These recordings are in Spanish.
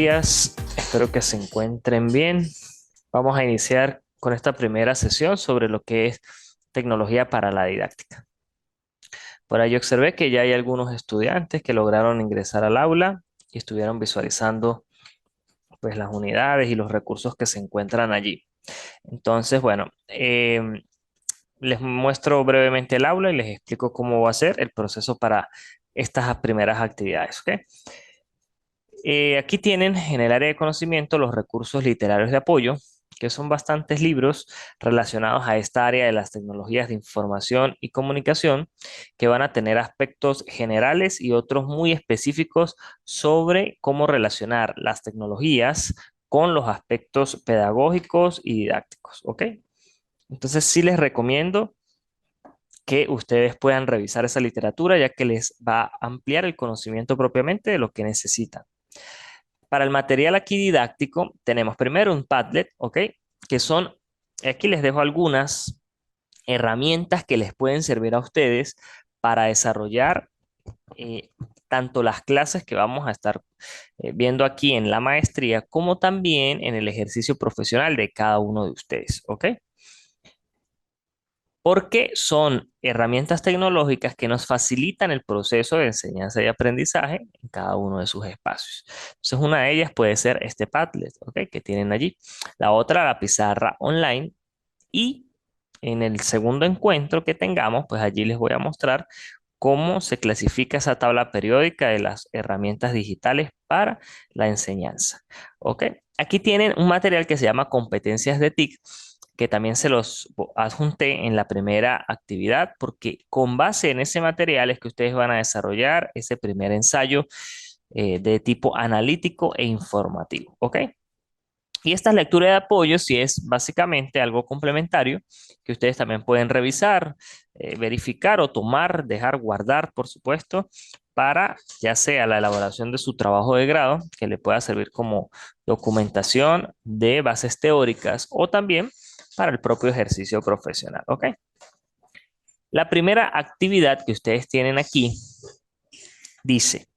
días, espero que se encuentren bien. Vamos a iniciar con esta primera sesión sobre lo que es tecnología para la didáctica. Por ahí observé que ya hay algunos estudiantes que lograron ingresar al aula y estuvieron visualizando pues las unidades y los recursos que se encuentran allí. Entonces, bueno, les muestro brevemente el aula y les explico cómo va a ser el proceso para estas primeras actividades, ¿ok? Aquí tienen en el área de conocimiento los recursos literarios de apoyo, que son bastantes libros relacionados a esta área de las tecnologías de información y comunicación, que van a tener aspectos generales y otros muy específicos sobre cómo relacionar las tecnologías con los aspectos pedagógicos y didácticos, ¿ok? Entonces sí les recomiendo que ustedes puedan revisar esa literatura, ya que les va a ampliar el conocimiento propiamente de lo que necesitan. Para el material aquí didáctico, tenemos primero un Padlet, ¿ok? Que son, aquí les dejo algunas herramientas que les pueden servir a ustedes para desarrollar eh, tanto las clases que vamos a estar viendo aquí en la maestría, como también en el ejercicio profesional de cada uno de ustedes, ¿ok? Porque son herramientas tecnológicas que nos facilitan el proceso de enseñanza y aprendizaje en cada uno de sus espacios. Entonces, una de ellas puede ser este Padlet, ¿ok? Que tienen allí. La otra, la pizarra online. Y en el segundo encuentro que tengamos, pues allí les voy a mostrar cómo se clasifica esa tabla periódica de las herramientas digitales para la enseñanza, ¿ok? Aquí tienen un material que se llama Competencias de TIC, que también se los adjunté en la primera actividad, porque con base en ese material es que ustedes van a desarrollar ese primer ensayo de tipo analítico e informativo, ¿ok? Y esta lectura de apoyo sí es básicamente algo complementario que ustedes también pueden revisar, verificar o tomar, dejar guardar, por supuesto, para ya sea la elaboración de su trabajo de grado, que le pueda servir como documentación de bases teóricas o también para el propio ejercicio profesional, ¿ok? La primera actividad que ustedes tienen aquí dice: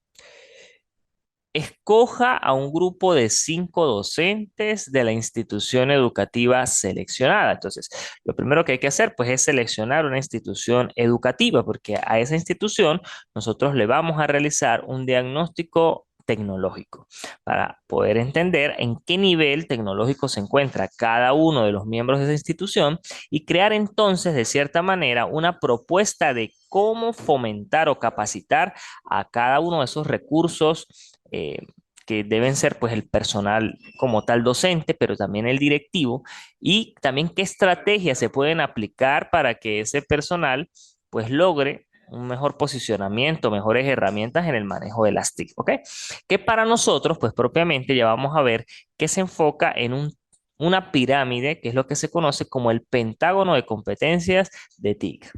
escoja a un grupo de 5 docentes de la institución educativa seleccionada. Entonces, lo primero que hay que hacer, pues, es seleccionar una institución educativa, porque a esa institución nosotros le vamos a realizar un diagnóstico tecnológico para poder entender en qué nivel tecnológico se encuentra cada uno de los miembros de esa institución y crear entonces, de cierta manera, una propuesta de cómo fomentar o capacitar a cada uno de esos recursos que deben ser pues el personal como tal docente, pero también el directivo, y también qué estrategias se pueden aplicar para que ese personal pues logre un mejor posicionamiento, mejores herramientas en el manejo de las TIC, ¿ok? Que para nosotros pues propiamente ya vamos a ver que se enfoca en una pirámide, que es lo que se conoce como el pentágono de competencias de TIC.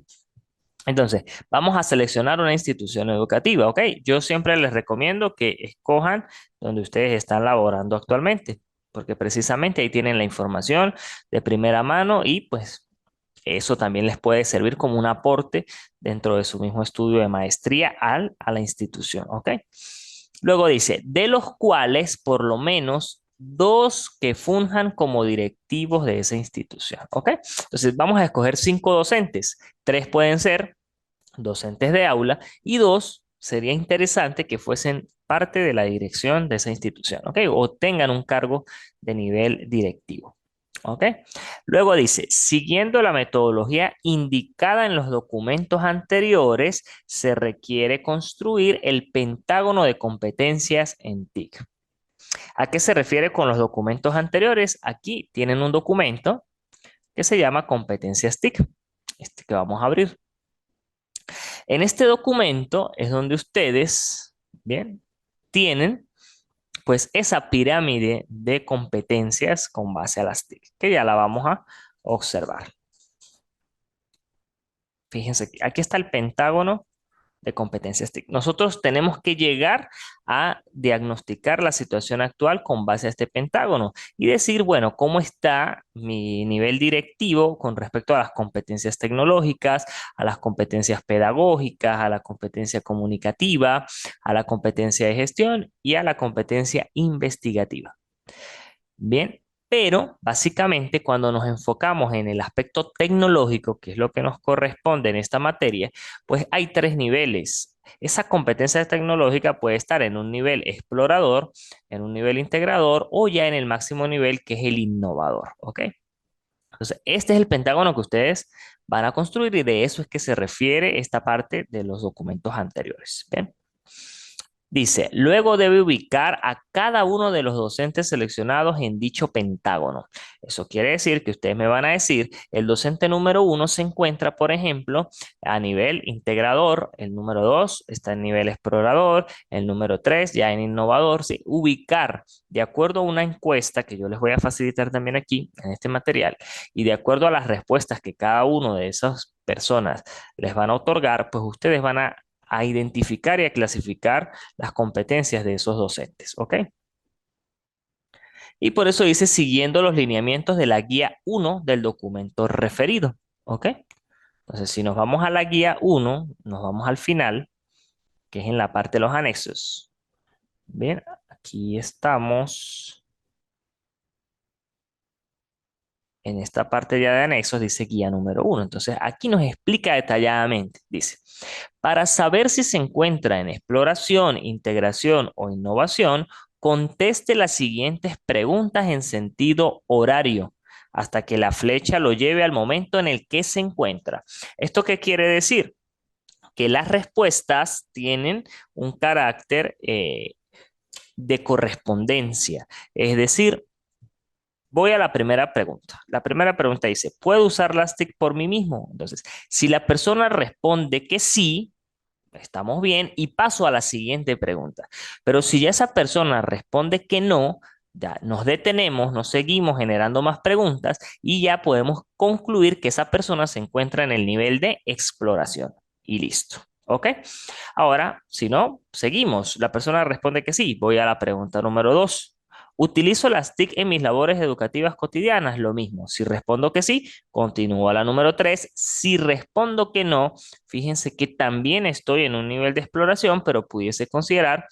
Entonces, vamos a seleccionar una institución educativa, ¿ok? Yo siempre les recomiendo que escojan donde ustedes están laborando actualmente, porque precisamente ahí tienen la información de primera mano y pues eso también les puede servir como un aporte dentro de su mismo estudio de maestría a la institución, ¿ok? Luego dice, de los cuales por lo menos dos que funjan como directivos de esa institución, ¿ok? Entonces, vamos a escoger 5 docentes. 3 pueden ser docentes de aula y 2 sería interesante que fuesen parte de la dirección de esa institución, ¿ok? O tengan un cargo de nivel directivo, ¿ok? Luego dice, siguiendo la metodología indicada en los documentos anteriores, se requiere construir el pentágono de competencias en TIC. ¿A qué se refiere con los documentos anteriores? Aquí tienen un documento que se llama competencias TIC, este que vamos a abrir. En este documento es donde ustedes, bien, tienen pues esa pirámide de competencias con base a las TIC, que ya la vamos a observar. Fíjense, aquí está el pentágono de competencias TIC. Nosotros tenemos que llegar a diagnosticar la situación actual con base a este pentágono y decir, bueno, ¿cómo está mi nivel directivo con respecto a las competencias tecnológicas, a las competencias pedagógicas, a la competencia comunicativa, a la competencia de gestión y a la competencia investigativa? Bien, pero básicamente cuando nos enfocamos en el aspecto tecnológico, que es lo que nos corresponde en esta materia, pues hay tres niveles. Esa competencia tecnológica puede estar en un nivel explorador, en un nivel integrador o ya en el máximo nivel que es el innovador, ¿ok? Entonces, este es el pentágono que ustedes van a construir y de eso es que se refiere esta parte de los documentos anteriores. ¿Bien? Dice, luego debe ubicar a cada uno de los docentes seleccionados en dicho pentágono. Eso quiere decir que ustedes me van a decir, el docente número uno se encuentra, por ejemplo, a nivel integrador, el número dos está en nivel explorador, el número tres ya en innovador. Sí, ubicar de acuerdo a una encuesta que yo les voy a facilitar también aquí en este material y de acuerdo a las respuestas que cada uno de esas personas les van a otorgar, pues ustedes van a identificar y a clasificar las competencias de esos docentes, ¿ok? Y por eso dice siguiendo los lineamientos de la guía 1 del documento referido, ¿ok? Entonces, si nos vamos a la guía 1, nos vamos al final, que es en la parte de los anexos. Bien, aquí estamos. En esta parte ya de anexos dice guía número 1. Entonces, aquí nos explica detalladamente. Dice, para saber si se encuentra en exploración, integración o innovación, conteste las siguientes preguntas en sentido horario hasta que la flecha lo lleve al momento en el que se encuentra. ¿Esto qué quiere decir? Que las respuestas tienen un carácter de correspondencia. Es decir, voy a la primera pregunta. La primera pregunta dice, ¿puedo usar las TIC por mí mismo? Entonces, si la persona responde que sí, estamos bien y paso a la siguiente pregunta. Pero si ya esa persona responde que no, ya nos detenemos, nos seguimos generando más preguntas y ya podemos concluir que esa persona se encuentra en el nivel de exploración. Y listo. ¿Ok? Ahora, si no, seguimos. La persona responde que sí. Voy a la pregunta número 2. ¿Utilizo las TIC en mis labores educativas cotidianas? Lo mismo. Si respondo que sí, continúo a la número 3. Si respondo que no, fíjense que también estoy en un nivel de exploración, pero pudiese considerar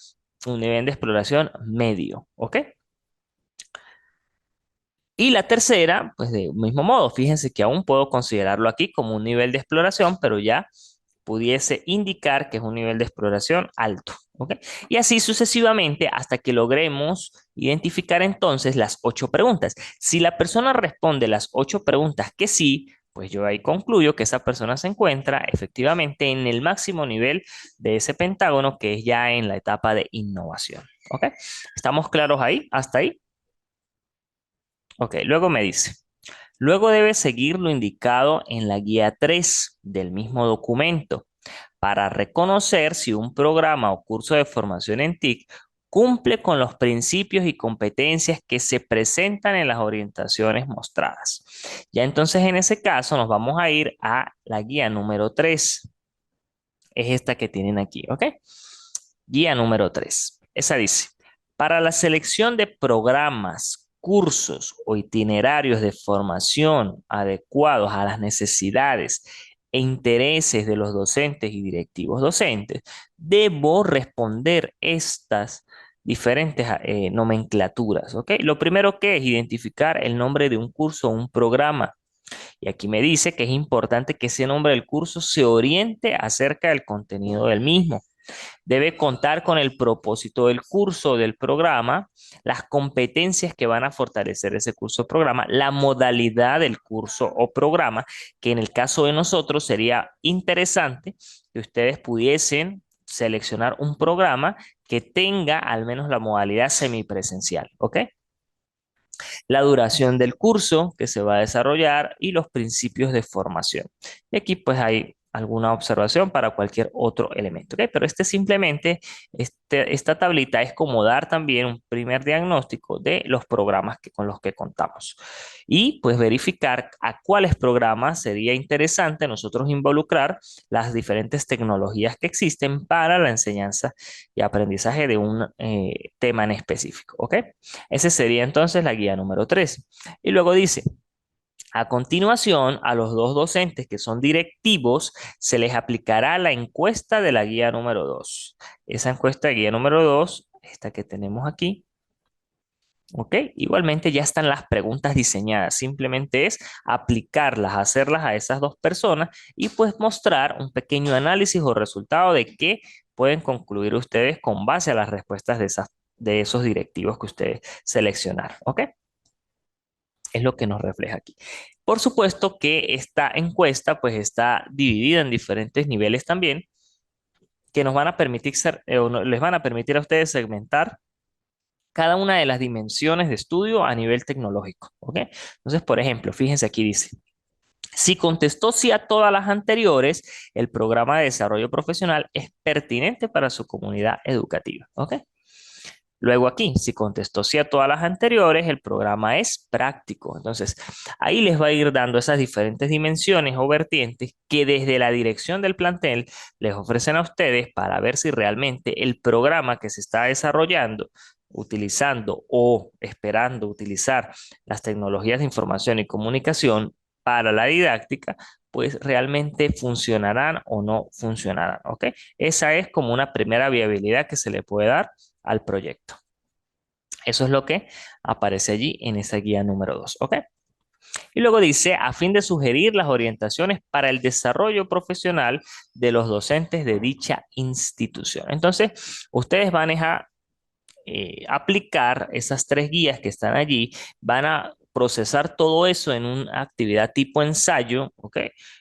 un nivel de exploración medio. ¿Ok? Y la tercera, pues de mismo modo, fíjense que aún puedo considerarlo aquí como un nivel de exploración, pero ya pudiese indicar que es un nivel de exploración alto. ¿Ok? Y así sucesivamente hasta que logremos identificar entonces las 8 preguntas. Si la persona responde las 8 preguntas que sí, pues yo ahí concluyo que esa persona se encuentra efectivamente en el máximo nivel de ese pentágono que es ya en la etapa de innovación. ¿Ok? ¿Estamos claros ahí? ¿Hasta ahí? Ok, luego me dice. Luego debe seguir lo indicado en la guía 3 del mismo documento para reconocer si un programa o curso de formación en TIC cumple con los principios y competencias que se presentan en las orientaciones mostradas. Ya entonces en ese caso nos vamos a ir a la guía número 3. Es esta que tienen aquí, ¿ok? Guía número 3. Esa dice, para la selección de programas, cursos o itinerarios de formación adecuados a las necesidades e intereses de los docentes y directivos docentes, debo responder estas diferentes nomenclaturas, ¿ok? Lo primero que es identificar el nombre de un curso o un programa. Y aquí me dice que es importante que ese nombre del curso se oriente acerca del contenido del mismo. Debe contar con el propósito del curso o del programa, las competencias que van a fortalecer ese curso o programa, la modalidad del curso o programa, que en el caso de nosotros sería interesante que ustedes pudiesen seleccionar un programa que tenga al menos la modalidad semipresencial, ¿ok? La duración del curso que se va a desarrollar y los principios de formación. Y aquí pues hay alguna observación para cualquier otro elemento, ¿ok? Pero simplemente, esta tablita es como dar también un primer diagnóstico de los programas con los que contamos. Y pues verificar a cuáles programas sería interesante nosotros involucrar las diferentes tecnologías que existen para la enseñanza y aprendizaje de un tema en específico, ¿ok? Ese sería entonces la guía número 3. Y luego dice, a continuación, a los dos docentes que son directivos, se les aplicará la encuesta de la guía número 2. Esa encuesta de guía número 2, esta que tenemos aquí, ¿ok? Igualmente ya están las preguntas diseñadas. Simplemente es aplicarlas, hacerlas a esas dos personas y pues mostrar un pequeño análisis o resultado de qué pueden concluir ustedes con base a las respuestas de esos directivos que ustedes seleccionaron, ¿ok? Es lo que nos refleja aquí. Por supuesto que esta encuesta pues está dividida en diferentes niveles también que nos van a permitir les van a permitir a ustedes segmentar cada una de las dimensiones de estudio a nivel tecnológico, ¿ok? Entonces, por ejemplo, fíjense aquí dice, si contestó sí a todas las anteriores, el programa de desarrollo profesional es pertinente para su comunidad educativa, ¿ok? Luego aquí, si contestó sí a todas las anteriores, el programa es práctico. Entonces, ahí les va a ir dando esas diferentes dimensiones o vertientes que desde la dirección del plantel les ofrecen a ustedes para ver si realmente el programa que se está desarrollando, utilizando o esperando utilizar las tecnologías de información y comunicación para la didáctica, pues realmente funcionarán o no funcionarán, ¿ok? Esa es como una primera viabilidad que se le puede dar al proyecto. Eso es lo que aparece allí en esa guía número 2, ¿ok? Y luego dice, a fin de sugerir las orientaciones para el desarrollo profesional de los docentes de dicha institución. Entonces, ustedes van a aplicar esas tres guías que están allí, van a procesar todo eso en una actividad tipo ensayo, ¿ok?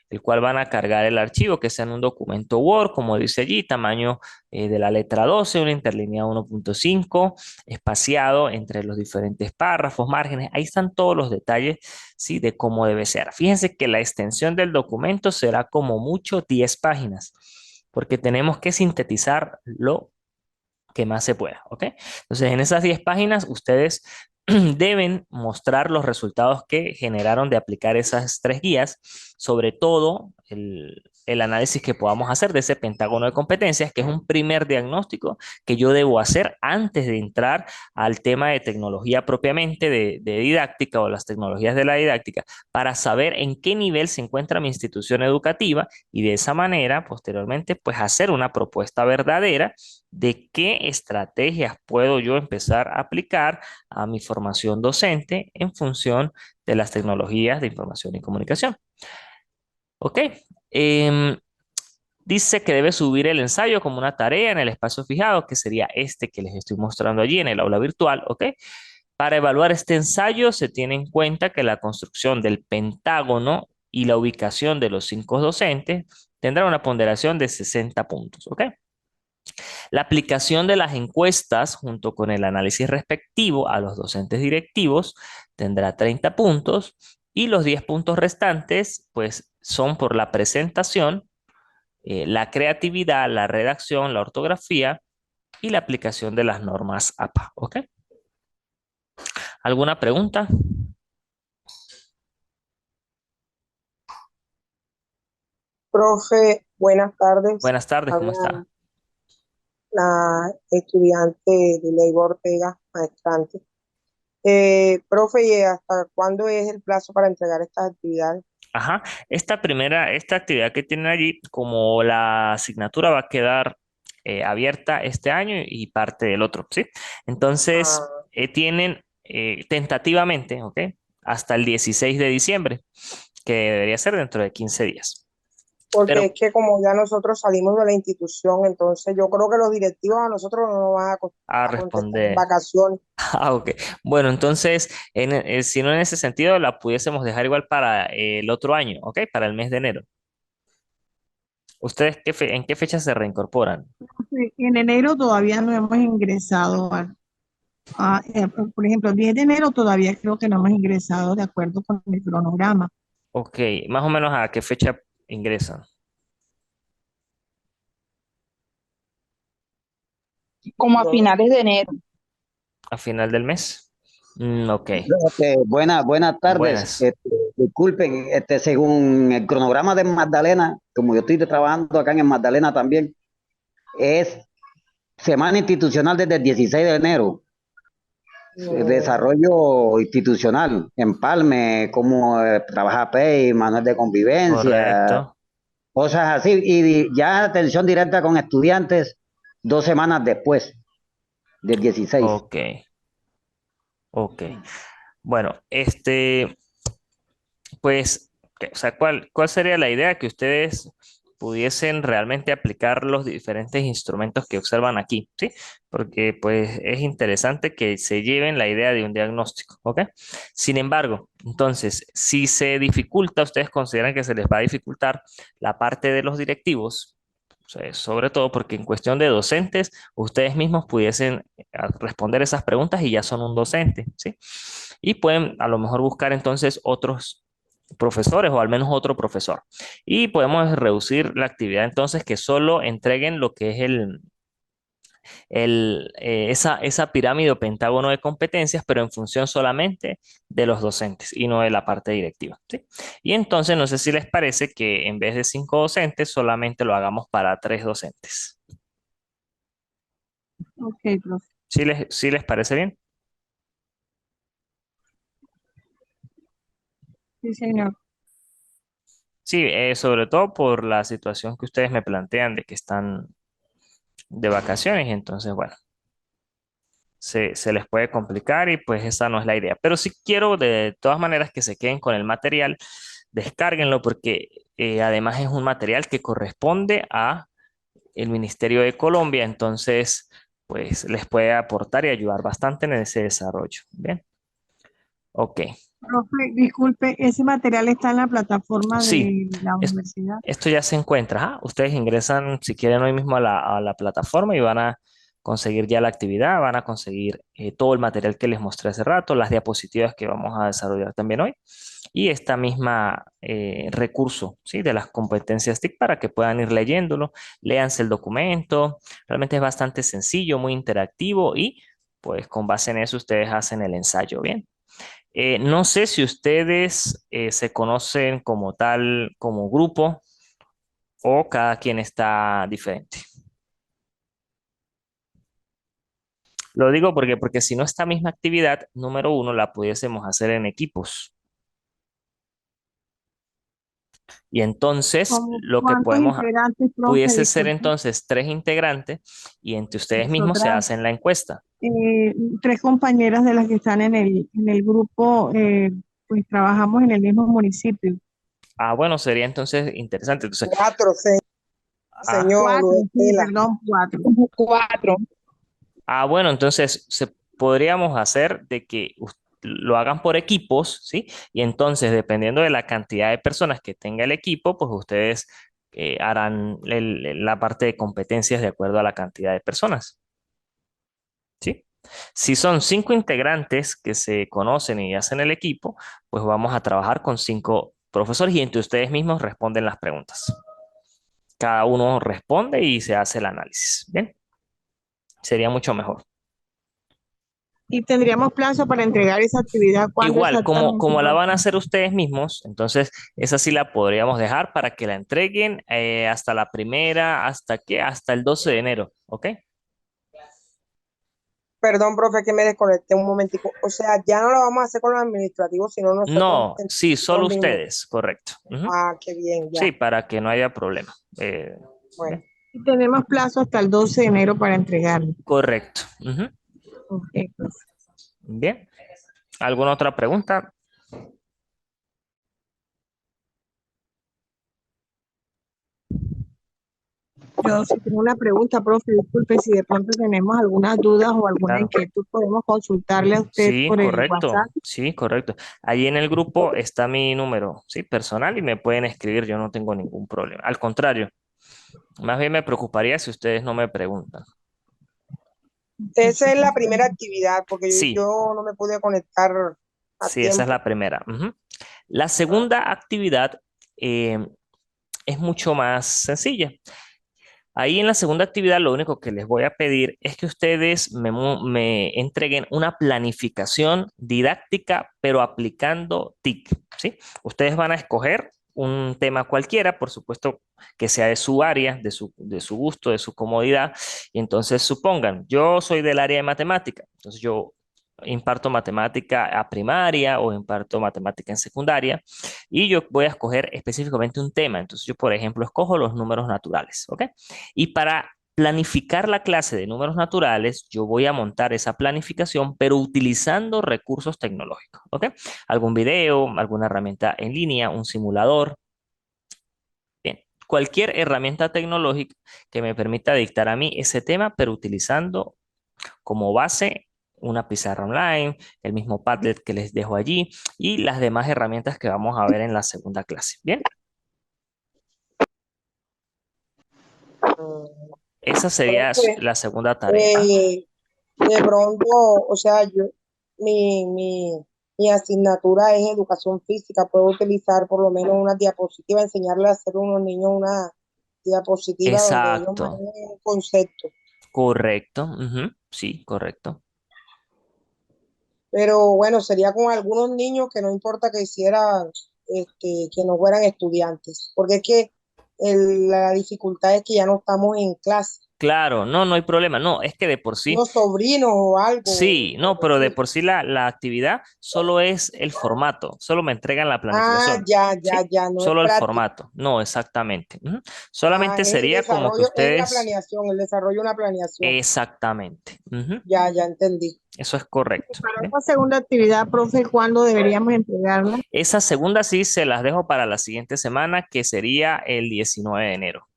El cual van a cargar el archivo que sea en un documento Word, como dice allí, tamaño de la letra 12, una interlínea 1.5, espaciado entre los diferentes párrafos, márgenes, ahí están todos los detalles, ¿sí? De cómo debe ser. Fíjense que la extensión del documento será como mucho 10 páginas, porque tenemos que sintetizar lo que más se pueda, ¿ok? Entonces, en esas 10 páginas, ustedes deben mostrar los resultados que generaron de aplicar esas tres guías, sobre todo el análisis que podamos hacer de ese pentágono de competencias, que es un primer diagnóstico que yo debo hacer antes de entrar al tema de tecnología propiamente, de didáctica o las tecnologías de la didáctica, para saber en qué nivel se encuentra mi institución educativa y de esa manera, posteriormente, pues hacer una propuesta verdadera de qué estrategias puedo yo empezar a aplicar a mi formación docente en función de las tecnologías de información y comunicación. ¿Ok? Em, Dice que debe subir el ensayo como una tarea en el espacio fijado, que sería este que les estoy mostrando allí en el aula virtual, ¿ok? Para evaluar este ensayo se tiene en cuenta que la construcción del pentágono y la ubicación de los 5 docentes tendrá una ponderación de 60 puntos, ¿ok? La aplicación de las encuestas junto con el análisis respectivo a los docentes directivos tendrá 30 puntos y los 10 puntos restantes pues son por la presentación, la creatividad, la redacción, la ortografía y la aplicación de las normas APA. ¿Ok? ¿Alguna pregunta? Profe, buenas tardes. Buenas tardes, ¿cómo está? Habla la estudiante de Ley Ortega, maestrante. Profe, ¿y hasta cuándo es el plazo para entregar estas actividades? Ajá, esta actividad que tienen allí, como la asignatura va a quedar abierta este año y parte del otro, ¿sí? Entonces, Ah, tienen tentativamente, ¿ok? Hasta el 16 de diciembre, que debería ser dentro de 15 días. porque Pero es que como ya nosotros salimos de la institución, entonces yo creo que los directivos a nosotros no nos van a a contestar en responder, vacaciones. ok. Bueno, entonces, si no en ese sentido, la pudiésemos dejar igual para el otro año, ¿ok? Para el mes de enero. ¿Ustedes en qué fecha se reincorporan? Sí, en enero todavía no hemos ingresado por ejemplo, el 10 de enero todavía creo que no hemos ingresado de acuerdo con el cronograma. Ok, más o menos a qué fecha ingresan. como a Yo no sé. finales de enero. A final del mes. Ok. Buenas tardes. Buenas. Disculpen, según el cronograma de Magdalena, como yo estoy trabajando acá en Magdalena también, es semana institucional desde el 16 de enero. No, Desarrollo institucional, empalme, cómo trabaja PEI, manual de convivencia, Correcto. cosas así. Y ya atención directa con estudiantes 2 semanas después del 16. Ok. Ok. Bueno, pues, o sea, ¿cuál sería la idea? Que ustedes pudiesen realmente aplicar los diferentes instrumentos que observan aquí, ¿sí? Porque pues es interesante que se lleven la idea de un diagnóstico, ¿ok? Sin embargo, entonces, si se dificulta, ustedes consideran que se les va a dificultar la parte de los directivos, o sea, sobre todo porque en cuestión de docentes, ustedes mismos pudiesen responder esas preguntas y ya son un docente, ¿sí? Y pueden a lo mejor buscar entonces otros profesores o al menos otro profesor. Y podemos reducir la actividad entonces que solo entreguen lo que es esa pirámide o pentágono de competencias, pero en función solamente de los docentes y no de la parte directiva, ¿sí? Y entonces no sé si les parece que en vez de 5 docentes, solamente lo hagamos para 3 docentes. Ok, profe. ¿Sí les parece bien? Sí, señor. Sí, sobre todo por la situación que ustedes me plantean de que están de vacaciones, entonces, bueno, se les puede complicar y pues esa no es la idea. Pero sí quiero de todas maneras que se queden con el material, descárguenlo porque además es un material que corresponde a el Ministerio de Colombia, entonces pues les puede aportar y ayudar bastante en ese desarrollo. Bien, ok. Profe, disculpe, ese material está en la plataforma Sí, de la es- universidad. esto ya se encuentra. Ustedes ingresan si quieren hoy mismo a la plataforma y van a conseguir ya la actividad, van a conseguir todo el material que les mostré hace rato, las diapositivas que vamos a desarrollar también hoy y esta misma recurso, ¿sí? De las competencias TIC para que puedan ir leyéndolo, léanse el documento, realmente es bastante sencillo, muy interactivo y pues con base en eso ustedes hacen el ensayo, ¿bien? No sé si ustedes se conocen como tal, como grupo, o cada quien está diferente. Lo digo porque si no, esta misma actividad, número uno, la pudiésemos hacer en equipos. Y entonces ¿Cómo lo que cuántos podemos, integrantes, profe? pudiese ser Disculpe. entonces 3 integrantes y entre ustedes mismos se Nosotras, hacen la encuesta. tres compañeras de las que están en el grupo, pues trabajamos en el mismo municipio. Bueno, sería entonces interesante. Entonces, 4, ah, señor Cuatro, sí, Luis. perdón, cuatro. 4. Bueno, entonces podríamos hacer de que lo hagan por equipos, ¿sí? Y entonces, dependiendo de la cantidad de personas que tenga el equipo, pues ustedes harán la parte de competencias de acuerdo a la cantidad de personas, ¿sí? Si son 5 integrantes que se conocen y hacen el equipo, pues vamos a trabajar con 5 profesores y entre ustedes mismos responden las preguntas. Cada uno responde y se hace el análisis. Bien, sería mucho mejor. Y tendríamos plazo para entregar esa actividad. ¿Cuándo Igual, como, exactamente, como la van a profe? hacer ustedes mismos, entonces esa sí la podríamos dejar para que la entreguen hasta la primera, ¿hasta qué? Hasta el 12 de enero, ¿ok? Perdón, profe, que me desconecté un momentico. O sea, ya no lo vamos a hacer con los administrativos, sino nosotros No, entre sí, solo nosotros mismos. ustedes, correcto. Ujú. Qué bien, Sí, ya. para que no haya problema. Bueno, Bien, Y tenemos plazo hasta el 12 de enero para entregarlo. correcto. Ujú. Ok, profe. Bien, ¿alguna otra pregunta? Yo sí tengo una pregunta, profe, disculpe, si de pronto tenemos algunas dudas o alguna Claro. inquietud, podemos consultarle a usted Sí, por el WhatsApp. correcto. Sí, correcto. Ahí en el grupo está mi número, sí, personal y me pueden escribir, yo no tengo ningún problema. Al contrario, más bien me preocuparía si ustedes no me preguntan. esa es la primera actividad, porque Sí, yo no me pude conectar a sí, esa es tiempo. la primera. Ujú. La segunda actividad eh, es mucho más sencilla. Ahí en la segunda actividad lo único que les voy a pedir es que ustedes me entreguen una planificación didáctica, pero aplicando TIC, ¿sí? Ustedes van a escoger un tema cualquiera, por supuesto que sea de su área, de su gusto, de su comodidad. Y entonces supongan, yo soy del área de matemática, entonces yo imparto matemática a primaria o imparto matemática en secundaria y yo voy a escoger específicamente un tema. Entonces yo, por ejemplo, escojo los números naturales, ¿ok? Y para planificar la clase de números naturales, yo voy a montar esa planificación, pero utilizando recursos tecnológicos, ¿ok? Algún video, alguna herramienta en línea, un simulador. Bien, cualquier herramienta tecnológica que me permita dictar a mí ese tema, pero utilizando como base una pizarra online, el mismo Padlet que les dejo allí y las demás herramientas que vamos a ver en la segunda clase. Bien, Mm, esa sería profe, la segunda tarea. eh, de pronto, o sea, mi, mi, mi asignatura es educación física. Puedo utilizar por lo menos una diapositiva, enseñarle a hacer a unos niños una diapositiva donde ellos Exacto, manejen un concepto. correcto, ujú, sí, correcto. Pero bueno, sería con algunos niños que no importa que hicieran, que no fueran estudiantes, porque es que la dificultad es que ya no estamos en clase, Claro, no, no hay problema. No, es que de por sí, unos sobrinos o algo sí, por no, pero de decir. por sí la actividad solo es el formato, solo me entregan la Ah, planificación, ya, ya, ¿sí? ya, no es Solo el práctico. formato, no, exactamente. Ujú. Ah, Solamente es el sería como que desarrollo, es la ustedes, planeación, el desarrollo de una planeación. exactamente. Ujú. Ya, ya entendí. Eso es correcto. Para ¿Ve? esta segunda actividad, profe, ¿cuándo deberíamos entregarla? Esa segunda sí se las dejo para la siguiente semana, que sería el 19 de enero.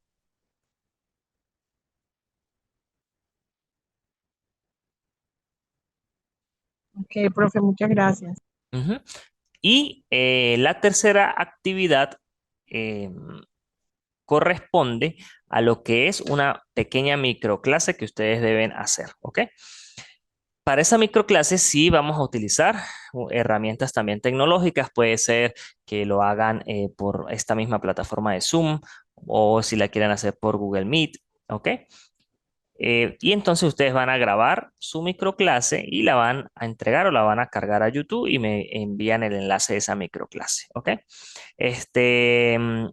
Ok, profe, muchas gracias. Ujú. Y la tercera actividad eh, corresponde a lo que es una pequeña microclase que ustedes deben hacer, ¿ok? Para esa microclase sí vamos a utilizar herramientas también tecnológicas. Puede ser que lo hagan por esta misma plataforma de Zoom o si la quieren hacer por Google Meet, ¿ok? Y entonces ustedes van a grabar su microclase y la van a entregar o la van a cargar a YouTube y me envían el enlace de esa microclase, ¿ok? Este, mm,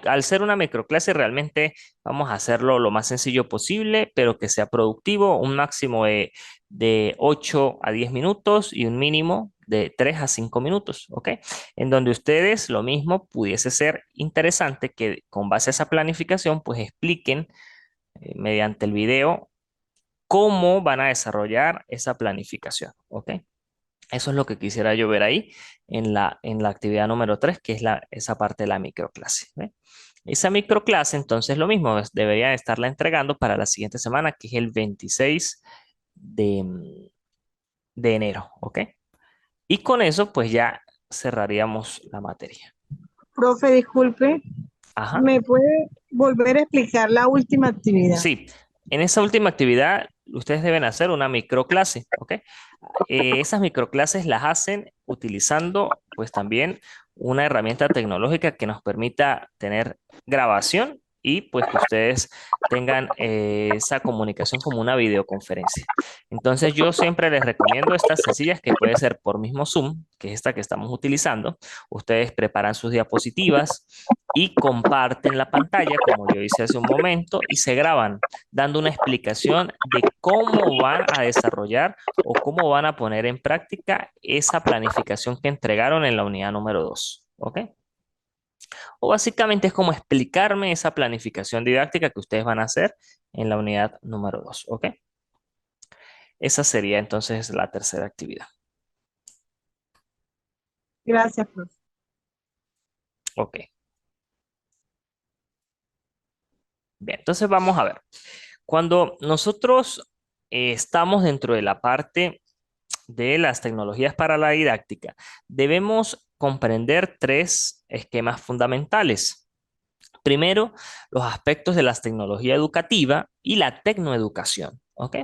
al ser una microclase, realmente vamos a hacerlo lo más sencillo posible, pero que sea productivo, un máximo de 8 a 10 minutos y un mínimo de 3 a 5 minutos, ¿ok? En donde ustedes lo mismo pudiese ser interesante que con base a esa planificación, pues expliquen mediante el video cómo van a desarrollar esa planificación, ¿ok? Eso es lo que quisiera yo ver ahí en la actividad número 3, que es esa parte de la microclase. ¿Ve? Esa microclase, entonces, lo mismo, deberían estarla entregando para la siguiente semana, que es el 26 de enero, ¿ok? Y con eso, pues ya cerraríamos la materia. Profe, disculpe, Ajá. ¿me puede volver a explicar la última actividad? Sí, en esa última actividad, ustedes deben hacer una microclase, ¿ok? Esas microclases las hacen utilizando pues también una herramienta tecnológica que nos permita tener grabación y pues que ustedes tengan esa comunicación como una videoconferencia. Entonces yo siempre les recomiendo estas sencillas que puede ser por mismo Zoom, que es esta que estamos utilizando. Ustedes preparan sus diapositivas y comparten la pantalla como yo hice hace un momento y se graban dando una explicación de cómo van a desarrollar o cómo van a poner en práctica esa planificación que entregaron en la unidad número 2. ¿Ok? O básicamente es como explicarme esa planificación didáctica que ustedes van a hacer en la unidad número 2. ¿Ok? Esa sería entonces la tercera actividad. Gracias, profe. Ok. Bien, entonces vamos a ver. Cuando nosotros estamos dentro de la parte de las tecnologías para la didáctica, debemos comprender tres esquemas fundamentales. Primero, los aspectos de la tecnología educativa y la tecnoeducación. ¿Ok?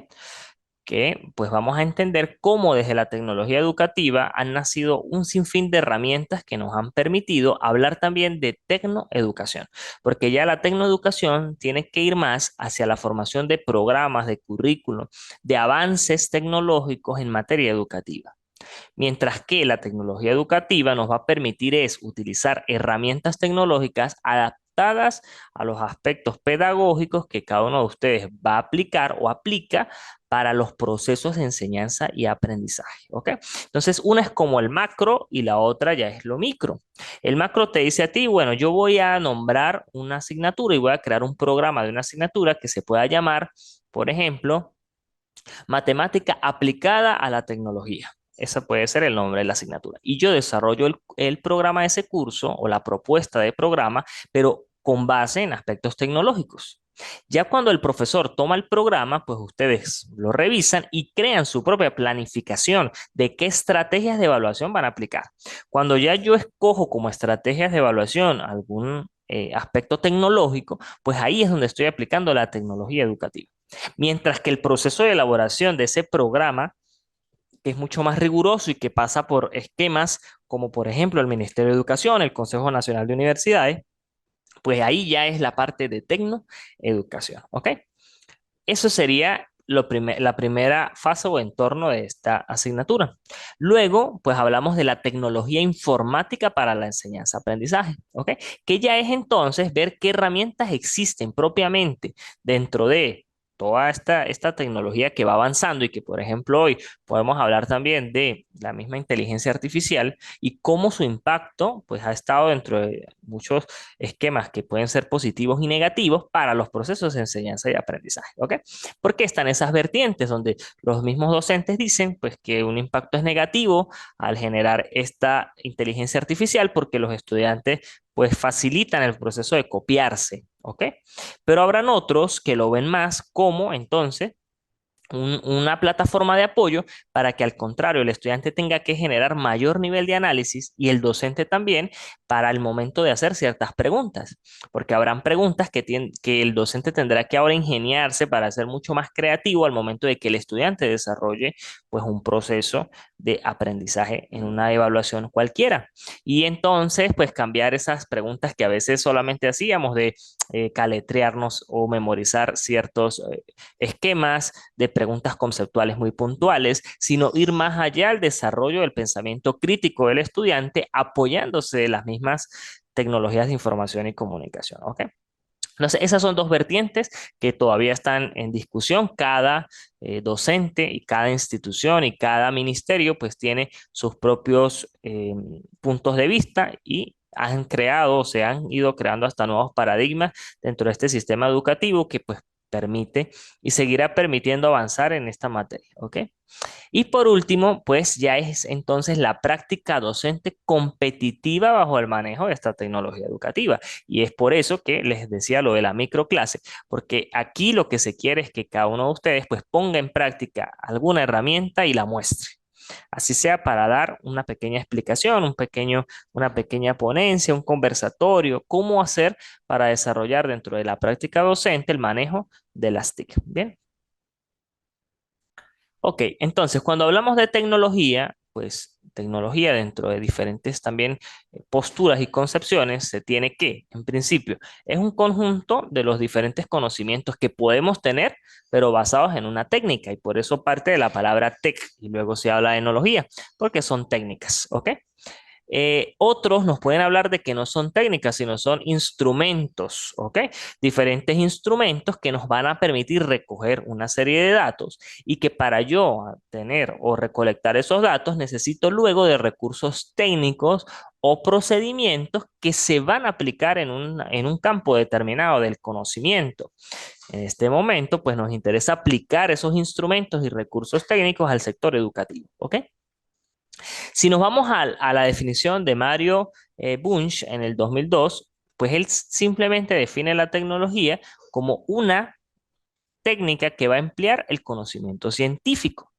que pues vamos a entender cómo desde la tecnología educativa han nacido un sinfín de herramientas que nos han permitido hablar también de tecnoeducación, porque ya la tecnoeducación tiene que ir más hacia la formación de programas, de currículum, de avances tecnológicos en materia educativa. Mientras que la tecnología educativa nos va a permitir es utilizar herramientas tecnológicas adaptadas a los aspectos pedagógicos que cada uno de ustedes va a aplicar o aplica para los procesos de enseñanza y aprendizaje, ¿ok? Entonces, una es como el macro y la otra ya es lo micro. El macro te dice a ti, bueno, yo voy a nombrar una asignatura y voy a crear un programa de una asignatura que se pueda llamar, por ejemplo, matemática aplicada a la tecnología. Ese puede ser el nombre de la asignatura. Y yo desarrollo el programa de ese curso o la propuesta de programa, pero con base en aspectos tecnológicos. Ya cuando el profesor toma el programa, pues ustedes lo revisan y crean su propia planificación de qué estrategias de evaluación van a aplicar. Cuando ya yo escojo como estrategias de evaluación algún aspecto tecnológico, pues ahí es donde estoy aplicando la tecnología educativa. Mientras que el proceso de elaboración de ese programa es mucho más riguroso y que pasa por esquemas como por ejemplo el Ministerio de Educación, el Consejo Nacional de Universidades, pues ahí ya es la parte de tecnoeducación, ¿ok? Eso sería la primera fase o entorno de esta asignatura. Luego, pues hablamos de la tecnología informática para la enseñanza-aprendizaje, ¿ok? Que ya es entonces ver qué herramientas existen propiamente dentro de toda esta tecnología que va avanzando y que, por ejemplo, hoy podemos hablar también de la misma inteligencia artificial y cómo su impacto, pues, ha estado dentro de muchos esquemas que pueden ser positivos y negativos para los procesos de enseñanza y aprendizaje, ¿ok? Porque están esas vertientes donde los mismos docentes dicen pues que un impacto es negativo al generar esta inteligencia artificial porque los estudiantes pues facilitan el proceso de copiarse, ¿ok? Pero habrán otros que lo ven más como entonces una plataforma de apoyo para que al contrario el estudiante tenga que generar mayor nivel de análisis y el docente también para el momento de hacer ciertas preguntas, porque habrán preguntas que el docente tendrá que ahora ingeniarse para ser mucho más creativo al momento de que el estudiante desarrolle pues un proceso de aprendizaje en una evaluación cualquiera. Y entonces pues cambiar esas preguntas que a veces solamente hacíamos de caletrearnos o memorizar ciertos esquemas de preguntas conceptuales muy puntuales, sino ir más allá al desarrollo del pensamiento crítico del estudiante apoyándose de las mismas tecnologías de información y comunicación, ¿ok? Entonces, esas son dos vertientes que todavía están en discusión. Cada docente y cada institución y cada ministerio pues tiene sus propios puntos de vista y han creado, se han ido creando hasta nuevos paradigmas dentro de este sistema educativo que pues permite y seguirá permitiendo avanzar en esta materia, ¿ok? Y por último, pues ya es entonces la práctica docente competitiva bajo el manejo de esta tecnología educativa. Y es por eso que les decía lo de la microclase, porque aquí lo que se quiere es que cada uno de ustedes pues ponga en práctica alguna herramienta y la muestre. Así sea para dar una pequeña explicación, una pequeña ponencia, un conversatorio, cómo hacer para desarrollar dentro de la práctica docente el manejo de las TIC. Bien. Ok, entonces cuando hablamos de tecnología, pues tecnología dentro de diferentes también posturas y concepciones, se tiene que, en principio, es un conjunto de los diferentes conocimientos que podemos tener, pero basados en una técnica, y por eso parte de la palabra tech, y luego se habla de enología, porque son técnicas, ¿ok? Otros nos pueden hablar de que no son técnicas, sino son instrumentos, ¿ok? Diferentes instrumentos que nos van a permitir recoger una serie de datos y que para yo tener o recolectar esos datos necesito luego de recursos técnicos o procedimientos que se van a aplicar en un campo determinado del conocimiento. En este momento, pues nos interesa aplicar esos instrumentos y recursos técnicos al sector educativo, ¿ok? Si nos vamos a la definición de Mario Bunch en el 2002, pues él simplemente define la tecnología como una técnica que va a emplear el conocimiento científico.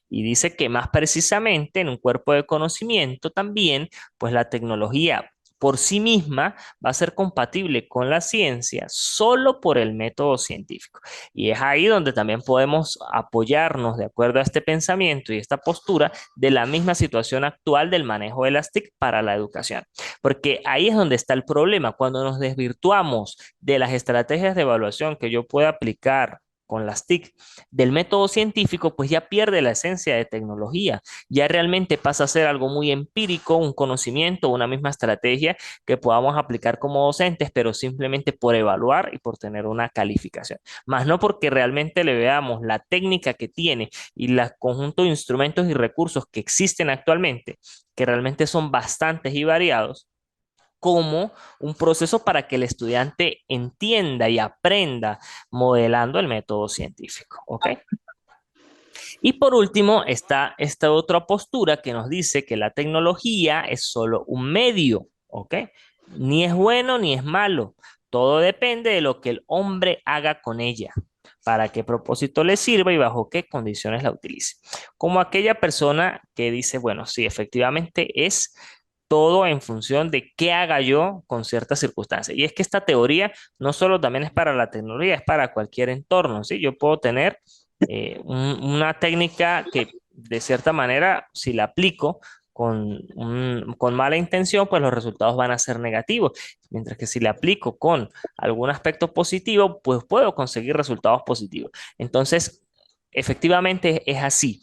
Y dice que más precisamente en un cuerpo de conocimiento también, pues la tecnología por sí misma va a ser compatible con la ciencia solo por el método científico. Y es ahí donde también podemos apoyarnos de acuerdo a este pensamiento y esta postura de la misma situación actual del manejo de las TIC para la educación. Porque ahí es donde está el problema, cuando nos desvirtuamos de las estrategias de evaluación que yo pueda aplicar con las TIC del método científico, pues ya pierde la esencia de tecnología, ya realmente pasa a ser algo muy empírico, un conocimiento, una misma estrategia que podamos aplicar como docentes, pero simplemente por evaluar y por tener una calificación, más no porque realmente le veamos la técnica que tiene y el conjunto de instrumentos y recursos que existen actualmente, que realmente son bastantes y variados, como un proceso para que el estudiante entienda y aprenda modelando el método científico, ¿ok? Y por último está esta otra postura que nos dice que la tecnología es solo un medio, ¿ok? Ni es bueno ni es malo, todo depende de lo que el hombre haga con ella, para qué propósito le sirva y bajo qué condiciones la utilice. Como aquella persona que dice, bueno, sí, efectivamente es todo en función de qué haga yo con ciertas circunstancias. Y es que esta teoría no solo también es para la tecnología, es para cualquier entorno, ¿sí? Yo puedo tener una técnica que de cierta manera, si la aplico con mala intención, pues los resultados van a ser negativos. Mientras que si la aplico con algún aspecto positivo, pues puedo conseguir resultados positivos. Entonces, efectivamente es así,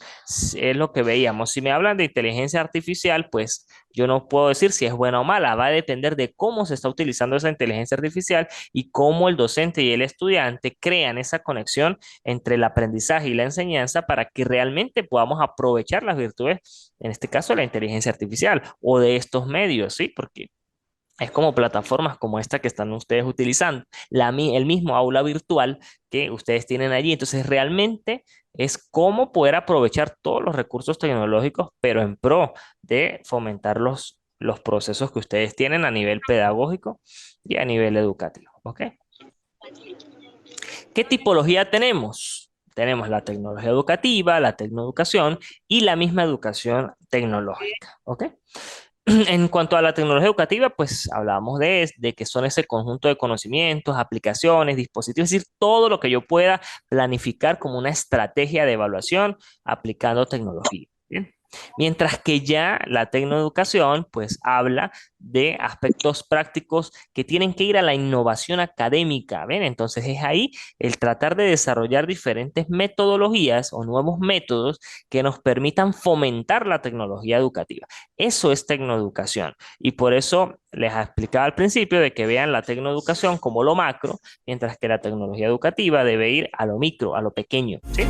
es lo que veíamos. Si me hablan de inteligencia artificial, pues yo no puedo decir si es buena o mala, va a depender de cómo se está utilizando esa inteligencia artificial y cómo el docente y el estudiante crean esa conexión entre el aprendizaje y la enseñanza para que realmente podamos aprovechar las virtudes, en este caso la inteligencia artificial o de estos medios, ¿sí? Porque es como plataformas como esta que están ustedes utilizando, el mismo aula virtual que ustedes tienen allí. Entonces, realmente es cómo poder aprovechar todos los recursos tecnológicos, pero en pro de fomentar los procesos que ustedes tienen a nivel pedagógico y a nivel educativo. ¿Ok? ¿Qué tipología tenemos? Tenemos la tecnología educativa, la tecnoeducación y la misma educación tecnológica. ¿Ok? En cuanto a la tecnología educativa, pues hablamos de que son ese conjunto de conocimientos, aplicaciones, dispositivos, es decir, todo lo que yo pueda planificar como una estrategia de evaluación aplicando tecnología. ¿Bien? Mientras que ya la tecnoeducación, pues habla de aspectos prácticos que tienen que ir a la innovación académica. ¿Ven? Entonces es ahí el tratar de desarrollar diferentes metodologías o nuevos métodos que nos permitan fomentar la tecnología educativa. Eso es tecnoeducación. Y por eso les explicaba al principio de que vean la tecnoeducación como lo macro, mientras que la tecnología educativa debe ir a lo micro, a lo pequeño. ¿Sí?